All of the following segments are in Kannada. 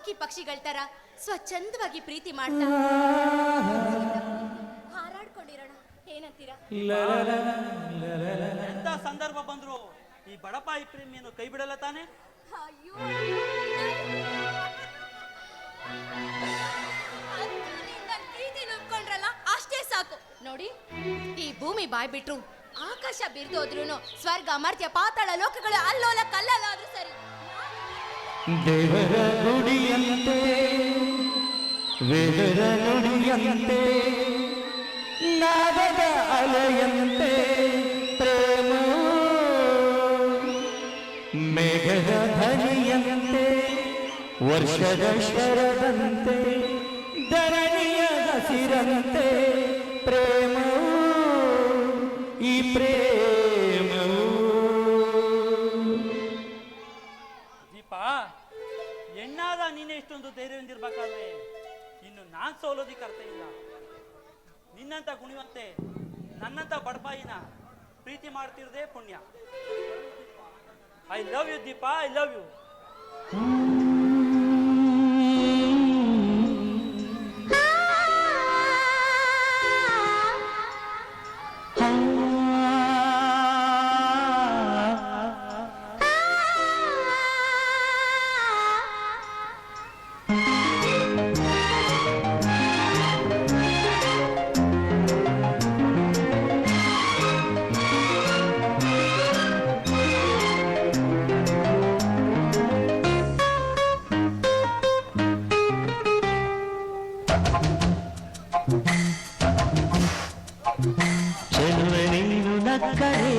ಹಕ್ಕಿ ಪಕ್ಷಿಗಳ ತರ ಸ್ವಚ್ಛಂದವಾಗಿ ಪ್ರೀತಿ ಮಾಡ್ತಾ ಹಾರಾಡ್ಕೊಂಡಿರೋಣ, ಏನಂತೀರಾ? ಎಂತ ಸಂದರ್ಭ ಬಂದ್ರು ಈ ಬಡಪಾಯಿ ಪ್ರೇಮಿಯನ್ನು ಕೈ ಬಿಡಲ್ಲ ತಾನೆ? ಅಯ್ಯೋ, ಪ್ರೀತಿ ನುಡ್ಕೊಂಡ್ರಲ್ಲ ಅಷ್ಟೇ ಸಾಕು ನೋಡಿ. ಈ ಭೂಮಿ ಬಾಯ್ ಬಿಟ್ರು, ಆಕಾಶ ಬಿರ್ದೋದ್ರೂ, ಸ್ವರ್ಗ ಮರ್ತ್ಯ ಪಾತಾಳ ಲೋಕಗಳು ಅಲ್ಲೋಲ ಕಲ್ಲಲ್ಲಾದ್ರೂ ಸರಿ. ದೇವರ ಗುಡಿಯಂತೆ ವೇದರ ನುಡಿಯಂತೆ ನಾದದ ಅಲೆಯಂತೆ ಪ್ರೇಮ, ಮೇಘದ ಧ್ವನಿಯಂತೆ ವರ್ಷದ ಶರದಂತೆ ಧರಣಿಯ ಹಸಿರಂತೆ ಪ್ರೇಮ, ಈ ಪ್ರೇಮವು. ದೀಪ, ಹೆಣ್ಣಾದ ನೀನೇ ಇಷ್ಟೊಂದು ಧೈರ್ಯದಿಂದಿರ್ಬೇಕಾದ್ರೆ ಇನ್ನು ನಾನ್ ಸೋಲೋದಿಕ್ಕೆ ಅರ್ಥ ಇಲ್ಲ. ನಿನ್ನಂತ ಗುಣಿವಂತೆ ನನ್ನಂತ ಬಡಪಾಯಿನ ಪ್ರೀತಿ ಮಾಡ್ತಿರೋದೇ ಪುಣ್ಯ. I love you Deepa, I love you. ಚೆಲುವೆ ನೀನು ನಕ್ಕರೆ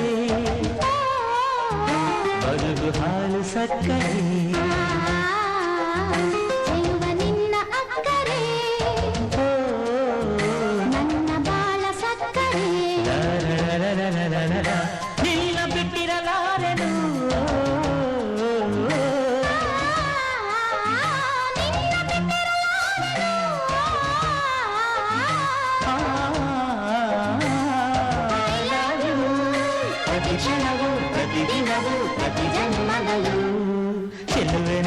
ಬದುಕು ಹಾಲು ಸಕ್ಕರೆ, ಚೆಲುವ ನಿನ್ನ ಅಕ್ಕರೆ ನನ್ನ ಬಾಳ ಸಕ್ಕರೆ, ನಿನ್ನ ಬಿಟ್ಟಿರಲಾರೆನು ಪ್ರತಿ ಕ್ಷಣವೂ ಪ್ರತಿ ದಿನವೂ ಪ್ರತಿ ಜನ್ಮದಲ್ಲೂ. ಚೆಲುವೆ